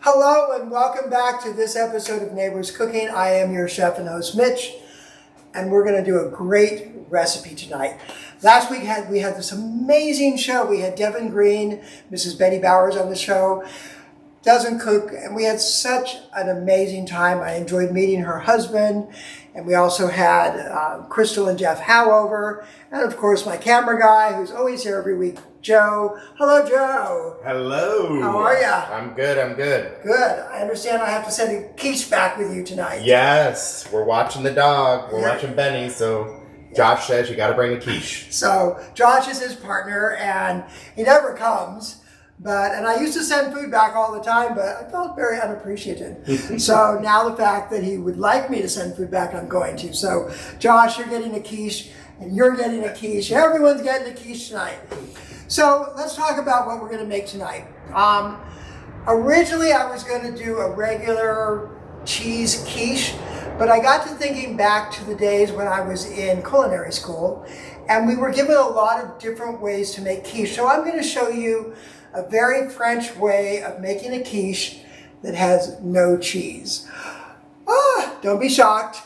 Hello and welcome back to this episode of Neighbors Cooking. I am your chef and host, Mitch, and we're going to do a great recipe tonight. Last week we had this amazing show. We had Devin Green, Mrs. Betty Bowers on the show, doesn't cook, and we had such an amazing time. I enjoyed meeting her husband, and we also had Crystal and Jeff Howe over, and of course my camera guy who's always here every week, Joe. Hello, Joe. Hello. How are ya? I'm good. Good. I understand I have to send a quiche back with you tonight. Yes, we're watching the dog. We're watching Benny, so Josh says you got to bring a quiche. So Josh is his partner, and he never comes. And I used to send food back all the time, but I felt very unappreciated. So now the fact that he would like me to send food back, I'm going to. So Josh, you're getting a quiche, and you're getting a quiche. Everyone's getting a quiche tonight. So let's talk about what we're going to make tonight. Originally, I was going to do a regular cheese quiche, but I got to thinking back to the days when I was in culinary school, and we were given a lot of different ways to make quiche. So I'm going to show you a very French way of making a quiche that has no cheese. Don't be shocked.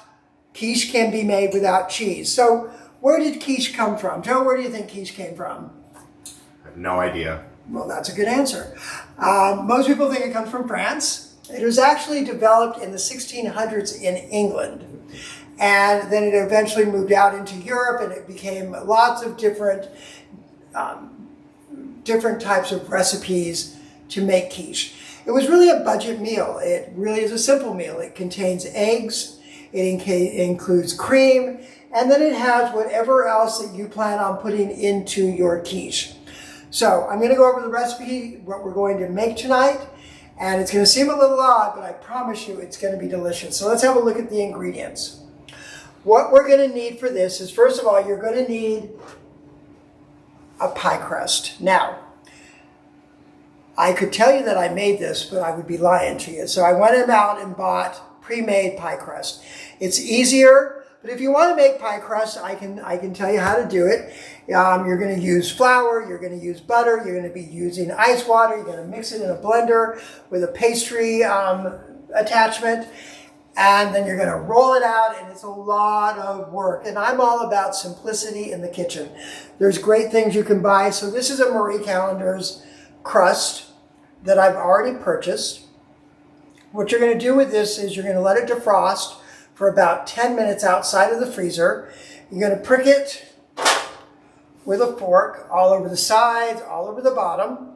Quiche can be made without cheese. So where did quiche come from? Joe, where do you think quiche came from? I have no idea. Well, that's a good answer. Most people think it comes from France. It was actually developed in the 1600s in England. And then it eventually moved out into Europe, and it became lots of different types of recipes to make quiche. It was really a budget meal. It really is a simple meal. It contains eggs, it includes cream, and then it has whatever else that you plan on putting into your quiche. So I'm going to go over the recipe, what we're going to make tonight, and it's going to seem a little odd, but I promise you it's going to be delicious. So let's have a look at the ingredients. What we're going to need for this is, first of all, you're going to need a pie crust. Now, I could tell you that I made this, but I would be lying to you. So I went out and bought pre-made pie crust. It's easier, but if you want to make pie crust, I can tell you how to do it. You're going to use flour, you're going to use butter, you're going to be using ice water, you're going to mix it in a blender with a pastry attachment, and then you're going to roll it out, and it's a lot of work. And I'm all about simplicity in the kitchen. There's great things you can buy. So this is a Marie Callender's crust that I've already purchased. What you're going to do with this is you're going to let it defrost for about 10 minutes outside of the freezer. You're going to prick it with a fork all over the sides, all over the bottom.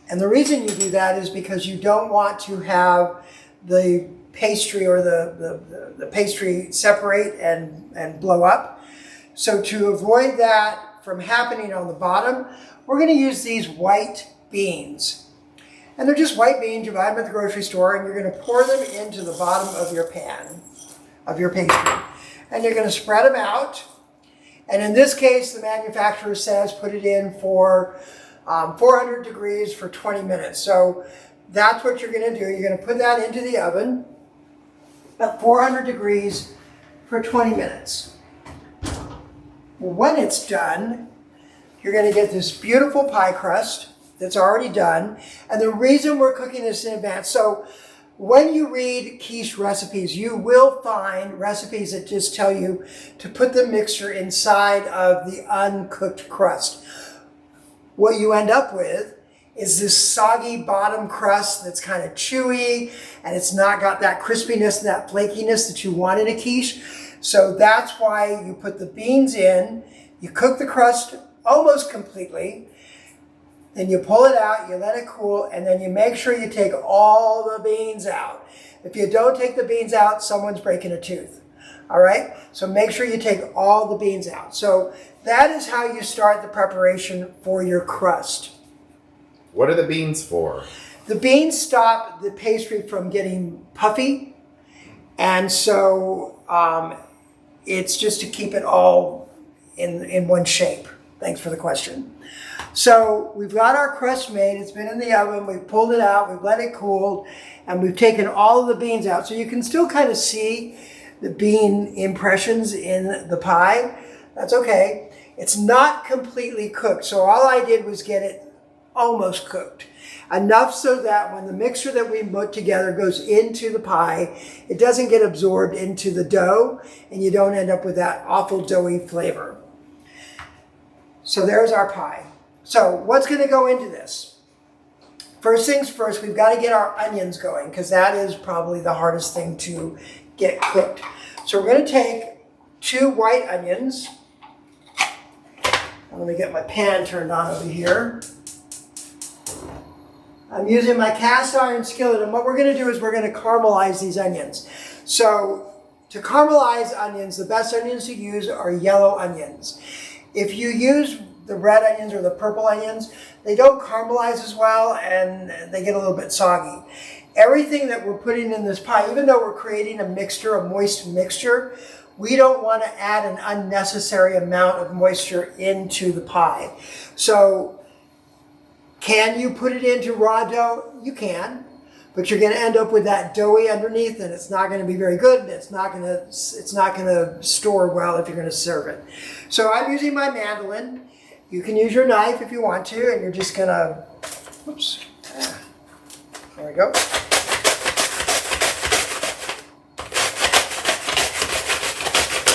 And the reason you do that is because you don't want to have the pastry or the pastry separate and blow up. So to avoid that from happening on the bottom, we're going to use these white beans. And they're just white beans. You buy them at the grocery store, and you're going to pour them into the bottom of your pan, of your pastry. And you're going to spread them out. And in this case, the manufacturer says put it in for 400 degrees for 20 minutes. So that's what you're going to do. You're going to put that into the oven at 400 degrees for 20 minutes. When it's done, you're going to get this beautiful pie crust that's already done. And the reason we're cooking this in advance, so when you read quiche recipes, you will find recipes that just tell you to put the mixture inside of the uncooked crust. What you end up with is this soggy bottom crust that's kind of chewy, and it's not got that crispiness and that flakiness that you want in a quiche. So that's why you put the beans in, you cook the crust almost completely, then you pull it out, you let it cool, and then you make sure you take all the beans out. If you don't take the beans out, someone's breaking a tooth. All right? So make sure you take all the beans out. So that is how you start the preparation for your crust. What are the beans for? The beans stop the pastry from getting puffy, and so it's just to keep it all in one shape. Thanks for the question. So we've got our crust made. It's been in the oven. We've pulled it out. We've let it cool, and we've taken all of the beans out. So you can still kind of see the bean impressions in the pie. That's okay. It's not completely cooked. So all I did was get it almost cooked. Enough so that when the mixture that we put together goes into the pie, it doesn't get absorbed into the dough and you don't end up with that awful doughy flavor. So there's our pie. So what's going to go into this? First things first, we've got to get our onions going because that is probably the hardest thing to get cooked. So we're going to take 2 white onions. Let me get my pan turned on over here. I'm using my cast iron skillet, and what we're going to do is we're going to caramelize these onions. So to caramelize onions, the best onions to use are yellow onions. If you use the red onions or the purple onions, they don't caramelize as well and they get a little bit soggy. Everything that we're putting in this pie, even though we're creating a mixture, a moist mixture, we don't want to add an unnecessary amount of moisture into the pie. So can you put it into raw dough? You can, but you're going to end up with that doughy underneath, and it's not going to be very good, and it's not going to store well if you're going to serve it. So I'm using my mandolin. You can use your knife if you want to, and you're just going to, oops, there we go.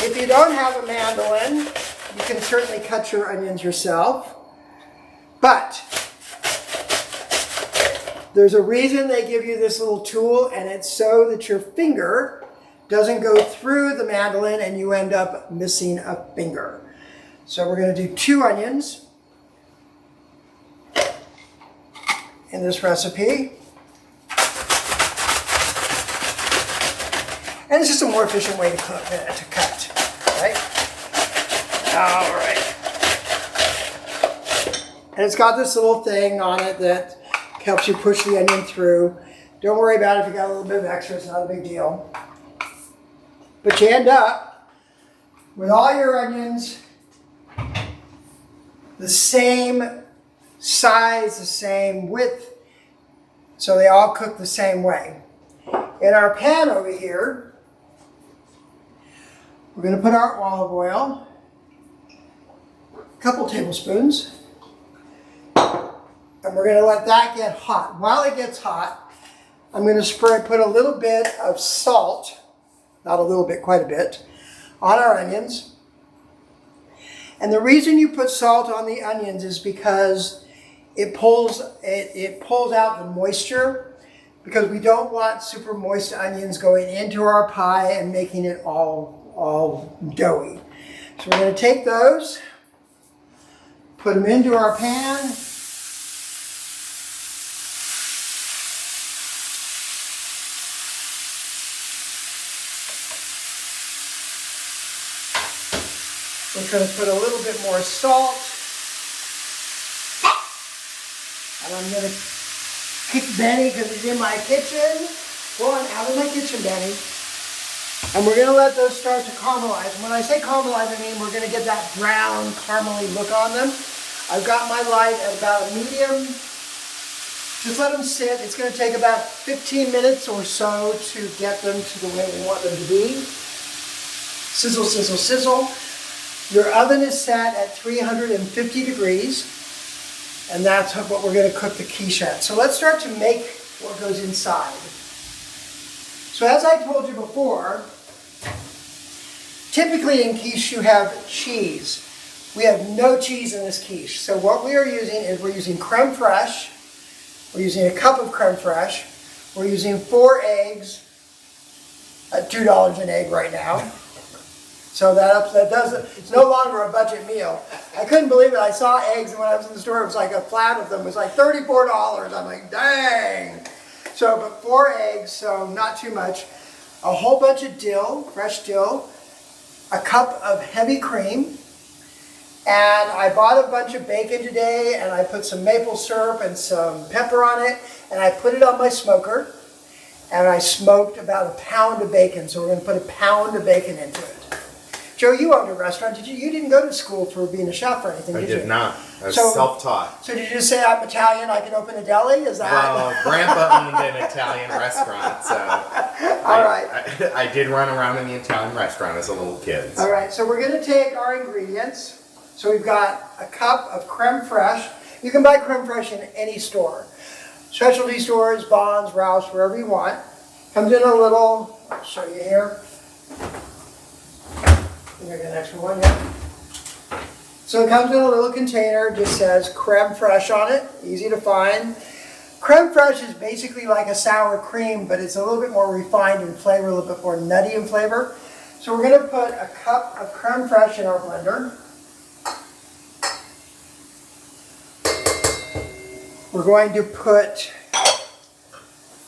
If you don't have a mandolin, you can certainly cut your onions yourself, but there's a reason they give you this little tool, and it's so that your finger doesn't go through the mandolin and you end up missing a finger. So we're going to do 2 onions in this recipe. And it's just a more efficient way to cook, to cut, right? All right. And it's got this little thing on it that helps you push the onion through. Don't worry about it if you got a little bit of extra, it's not a big deal. But you end up with all your onions the same size, the same width, so they all cook the same way. In our pan over here, we're going to put our olive oil, a couple tablespoons, and we're going to let that get hot. While it gets hot, I'm going to put a little bit of salt, not a little bit, quite a bit, on our onions. And the reason you put salt on the onions is because it pulls out the moisture, because we don't want super moist onions going into our pie and making it all doughy. So we're going to take those, put them into our pan. We're going to put a little bit more salt. And I'm going to kick Benny because he's in my kitchen. Go on out of my kitchen, Benny. And we're going to let those start to caramelize. And when I say caramelize, I mean we're going to get that brown caramely look on them. I've got my light at about a medium. Just let them sit. It's going to take about 15 minutes or so to get them to the way we want them to be. Sizzle, sizzle, sizzle. Your oven is set at 350 degrees. And that's what we're going to cook the quiche at. So let's start to make what goes inside. So as I told you before, typically in quiche you have cheese. We have no cheese in this quiche. So what we are using is we're using creme fraiche. We're using a cup of creme fraiche. We're using 4 eggs at $2 an egg right now. So it's no longer a budget meal. I couldn't believe it. I saw eggs, and when I was in the store, it was like a flat of them. It was like $34. I'm like, dang. So, but 4 eggs, so not too much. A whole bunch of dill, fresh dill. A cup of heavy cream. And I bought a bunch of bacon today, and I put some maple syrup and some pepper on it, and I put it on my smoker. And I smoked about a pound of bacon, so we're going to put a pound of bacon into it. Joe, you owned a restaurant. Did you? You didn't go to school for being a chef or anything, did you? I did not. I was self-taught. So did you just say, I'm Italian, I can open a deli? Is that? Well, Grandpa owned an Italian restaurant, so all right. I did run around in the Italian restaurant as a little kid. So. All right, so we're going to take our ingredients. So we've got a cup of creme fraiche. You can buy creme fraiche in any store. Specialty stores, Bonds, Rouse, wherever you want. Comes in a little, I'll show you here. Here's an extra one, yeah. So it comes in a little container, just says creme fraiche on it, easy to find. Creme fraiche is basically like a sour cream, but it's a little bit more refined in flavor, a little bit more nutty in flavor. So we're going to put a cup of creme fraiche in our blender. We're going to put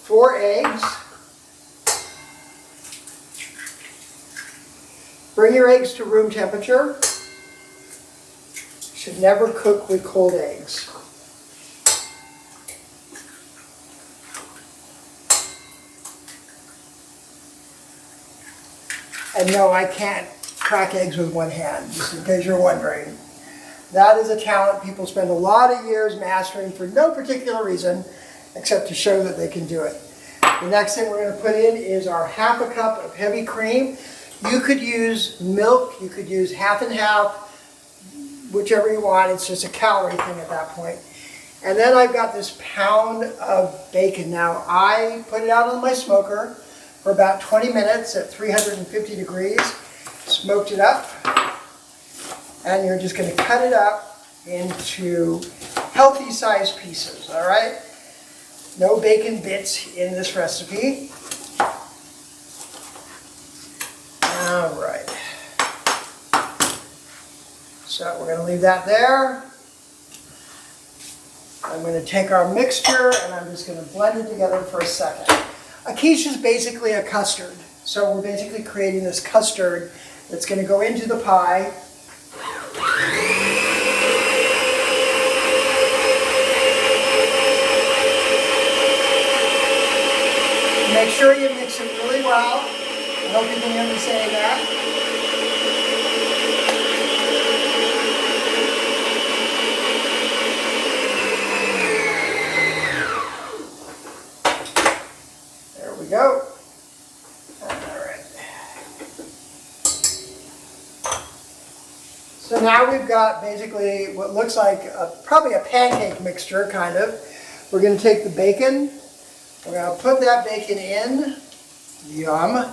4 eggs. Bring your eggs to room temperature. Should never cook with cold eggs. And no, I can't crack eggs with one hand, just in case you're wondering. That is a talent people spend a lot of years mastering for no particular reason, except to show that they can do it. The next thing we're going to put in is our half a cup of heavy cream. You could use milk, you could use half and half, whichever you want. It's just a calorie thing at that point. And then I've got this pound of bacon. Now I put it out on my smoker for about 20 minutes at 350 degrees, smoked it up, and you're just going to cut it up into healthy sized pieces, all right? No bacon bits in this recipe. All right. So we're going to leave that there. I'm going to take our mixture and I'm just going to blend it together for a second. A quiche is basically a custard. So we're basically creating this custard that's going to go into the pie. Make sure you mix it really well. I hope you can hear me saying that. There we go. All right. So now we've got basically what looks like probably a pancake mixture, kind of. We're going to take the bacon. We're going to put that bacon in. Yum.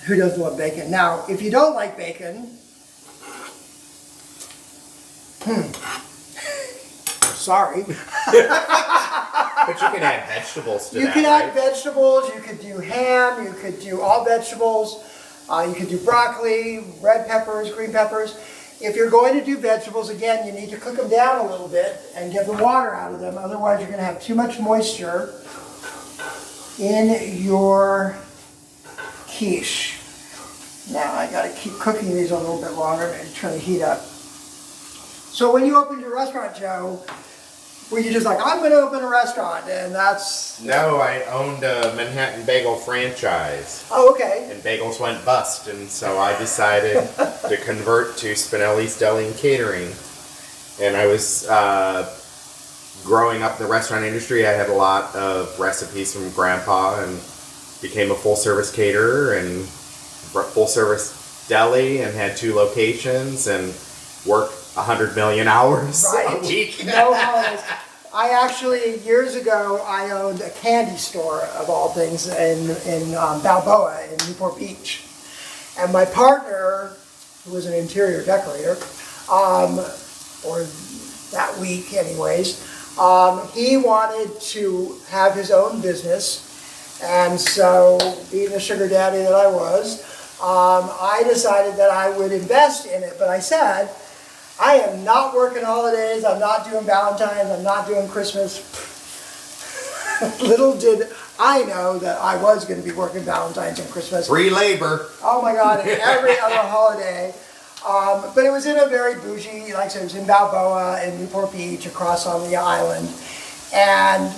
Who doesn't love bacon? Now, if you don't like bacon, sorry. But you can add vegetables to that, You can add right? vegetables, you could do ham, you could do all vegetables, you could do broccoli, red peppers, green peppers. If you're going to do vegetables, again, you need to cook them down a little bit and get the water out of them. Otherwise, you're going to have too much moisture in your quiche. Now, I got to keep cooking these a little bit longer and turn the heat up. So when you opened your restaurant, Joe, were you just like, I'm going to open a restaurant, and that's... No, I owned a Manhattan Bagel franchise. Oh, okay. And bagels went bust, and so I decided to convert to Spinelli's Deli and Catering. And I was growing up in the restaurant industry. I had a lot of recipes from Grandpa, and became a full-service caterer and full-service deli, and had 2 locations, and worked 100 million hours a week. No holidays. I actually, years ago, I owned a candy store, of all things, in Balboa, in Newport Beach. And my partner, who was an interior decorator, or that week anyways, he wanted to have his own business. And so, being the sugar daddy that I was, I decided that I would invest in it. But I said, I am not working holidays, I'm not doing Valentine's, I'm not doing Christmas. Little did I know that I was going to be working Valentine's and Christmas. Free labor. Oh my God, and every other holiday. But it was in a very bougie, like I said, it was in Balboa, in Newport Beach, across on the island. And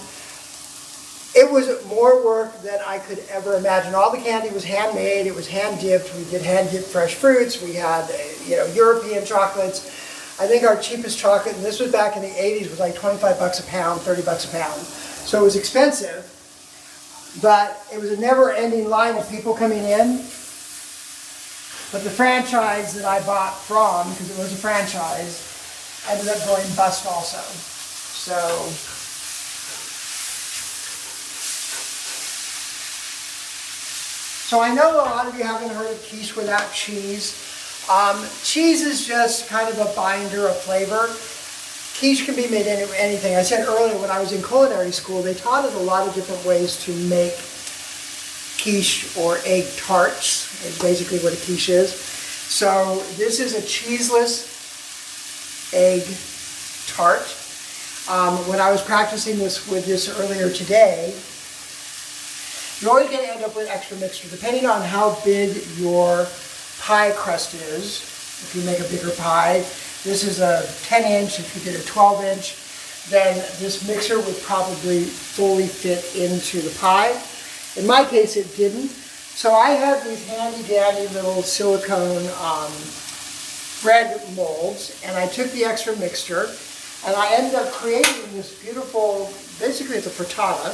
it was more work than I could ever imagine. All the candy was handmade, it was hand-dipped. We did hand-dipped fresh fruits, we had, European chocolates. I think our cheapest chocolate, and this was back in the 80s, was like 25 bucks a pound, 30 bucks a pound. So it was expensive, but it was a never-ending line of people coming in. But the franchise that I bought from, because it was a franchise, ended up going bust also. So I know a lot of you haven't heard of quiche without cheese. Cheese is just kind of a binder of flavor. Quiche can be made into anything. I said earlier when I was in culinary school, they taught us a lot of different ways to make quiche or egg tarts, is basically what a quiche is. So this is a cheeseless egg tart. When I was practicing this with this earlier today, you're always going to end up with extra mixture, depending on how big your pie crust is. If you make a bigger pie, this is a 10-inch. If you did a 12-inch, then this mixer would probably fully fit into the pie. In my case, it didn't. So I have these handy-dandy little silicone bread molds, and I took the extra mixture, and I ended up creating this beautiful, basically it's a frittata.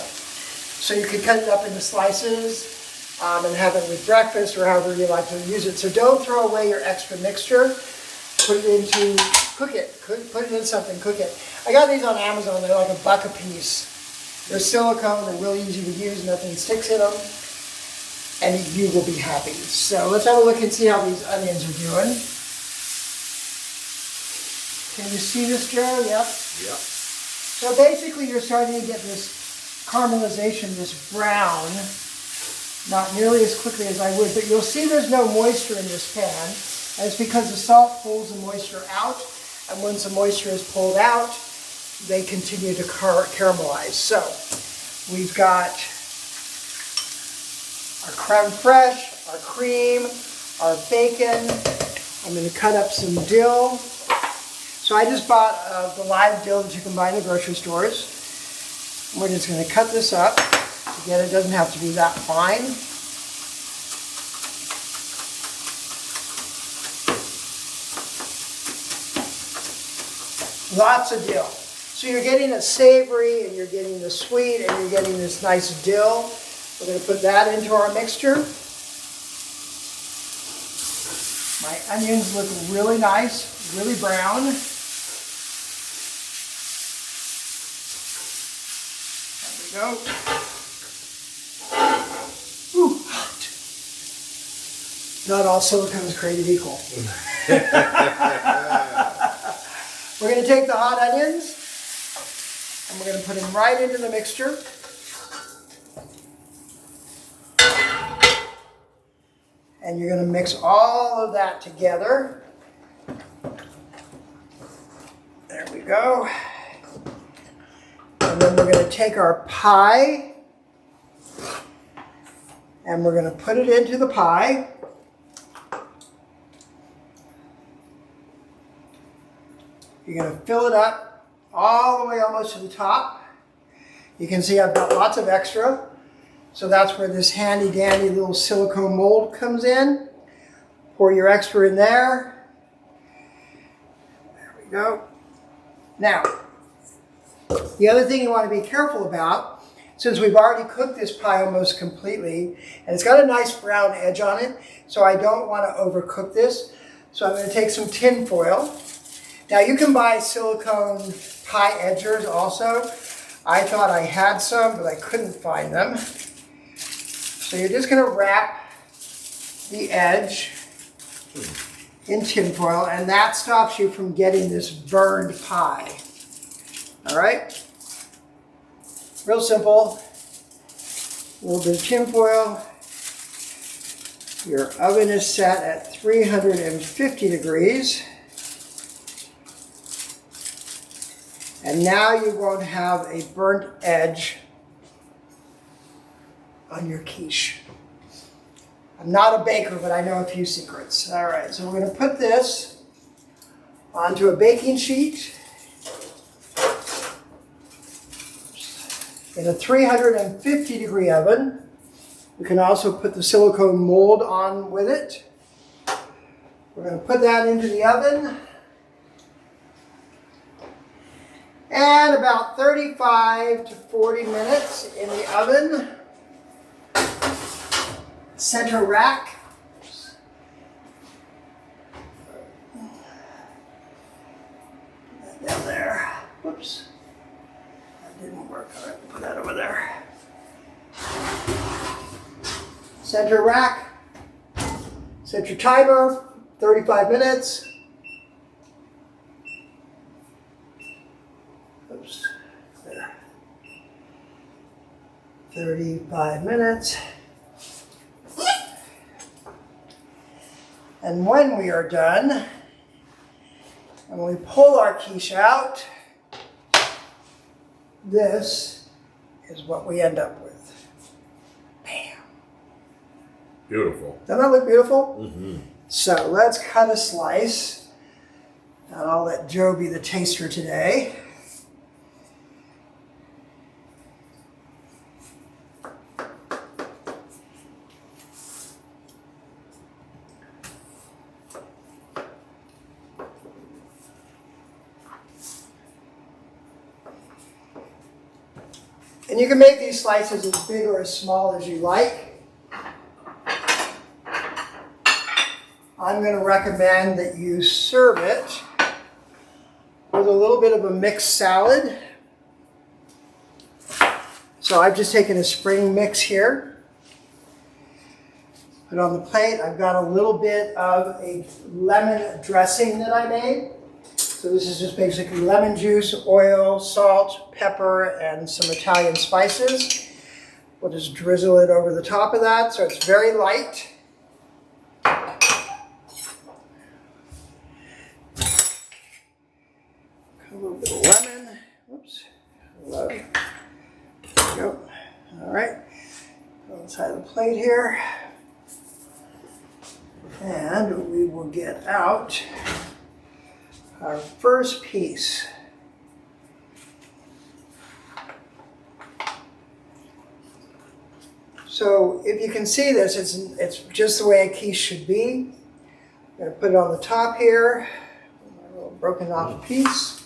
So you could cut it up into slices and have it with breakfast or however you like to use it. So don't throw away your extra mixture. Put it into, cook it. Put it in something, cook it. I got these on Amazon. They're like $1 a piece. They're silicone. They're really easy to use. Nothing sticks in them. And you will be happy. So let's have a look and see how these onions are doing. Can you see this, Joe? Yep. Yep. So basically you're starting to get this caramelization, this brown, not nearly as quickly as I would, but you'll see there's no moisture in this pan, and it's because the salt pulls the moisture out, and once the moisture is pulled out, they continue to caramelize. So we've got our creme fraiche, our cream, our bacon. I'm going to cut up some dill. So I just bought the live dill that you can buy in the grocery stores. We're just going to cut this up. Again, it doesn't have to be that fine. Lots of dill. So you're getting a savory, and you're getting the sweet, and you're getting this nice dill. We're going to put that into our mixture. My onions look really nice, really brown. Go. Ooh, hot. Not all silicone is created equal. We're going to take the hot onions and we're going to put them right into the mixture. And you're going to mix all of that together. There we go. And then we're going to take our pie and we're going to put it into the pie. You're going to fill it up all the way almost to the top. You can see I've got lots of extra. So that's where this handy dandy little silicone mold comes in. Pour your extra in there. There we go. Now, the other thing you want to be careful about, since we've already cooked this pie almost completely, and it's got a nice brown edge on it, so I don't want to overcook this. So I'm going to take some tin foil. Now you can buy silicone pie edgers also. I thought I had some, but I couldn't find them. So you're just going to wrap the edge in tin foil, and that stops you from getting this burned pie. All right? Real simple. A little bit of tin foil. Your oven is set at 350 degrees. And now you won't have a burnt edge on your quiche. I'm not a baker, but I know a few secrets. All right, so we're going to put this onto a baking sheet in a 350 degree oven. We can also put the silicone mold on with it. We're going to put that into the oven. And about 35 to 40 minutes in the oven. Center rack. Whoops. That didn't work. All right, put that over there. Set your rack. Set your timer, 35 minutes. Oops. There. 35 minutes. And when we are done, and we pull our quiche out, this is what we end up with. Bam. Beautiful. Doesn't that look beautiful? Mm-hmm. So let's cut a slice. And I'll let Joe be the taster today. And you can make these slices as big or as small as you like. I'm going to recommend that you serve it with a little bit of a mixed salad. So I've just taken a spring mix here. Put on the plate. I've got a little bit of a lemon dressing that I made. So this is just basically lemon juice, oil, salt, pepper, and some Italian spices. We'll just drizzle it over the top of that so it's very light. A little bit of lemon. Whoops. There we go. All right. On the side of the plate here. And we will get out our first piece. So if you can see this, it's just the way a quiche should be. I'm going to put it on the top here, a little broken off piece.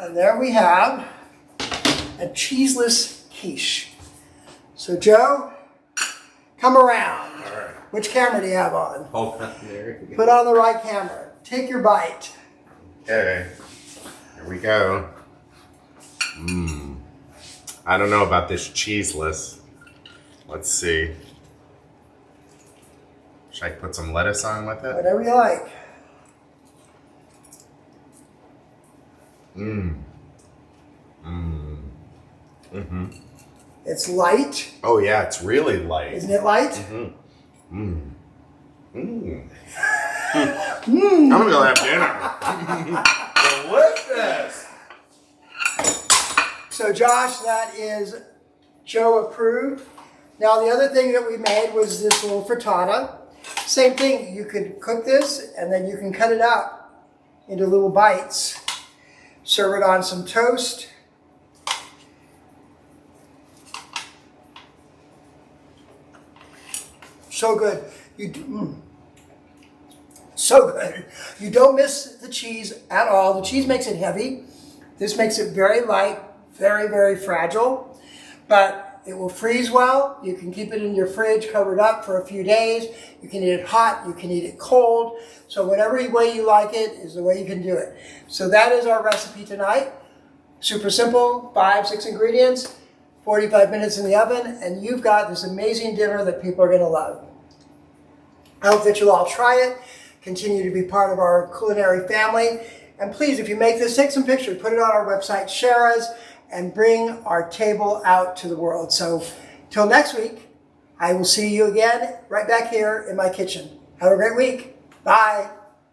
And there we have a cheeseless quiche. So Joe, come around. All right. Which camera do you have on? Hold on there. Put on the right camera. Take your bite. Okay. Here we go. I don't know about this cheeseless. Let's see. Should I put some lettuce on with it? Whatever you like. It's light. Oh yeah, it's really light. Isn't it light? I'm gonna go have dinner. Delicious. So Josh, that is Joe approved. Now the other thing that we made was this little frittata. Same thing, you could cook this and then you can cut it up into little bites. Serve it on some toast. So good. So good. You don't miss the cheese at all. The cheese makes it heavy. This makes it very light, very, very fragile. But it will freeze well. You can keep it in your fridge covered up for a few days. You can eat it hot. You can eat it cold. So whatever way you like it is the way you can do it. So that is our recipe tonight. Super simple, 5-6 ingredients, 45 minutes in the oven, and you've got this amazing dinner that people are going to love. I hope that you'll all try it, continue to be part of our culinary family, and please, if you make this, take some pictures, put it on our website, share us, and bring our table out to the world. So, till next week, I will see you again right back here in my kitchen. Have a great week. Bye.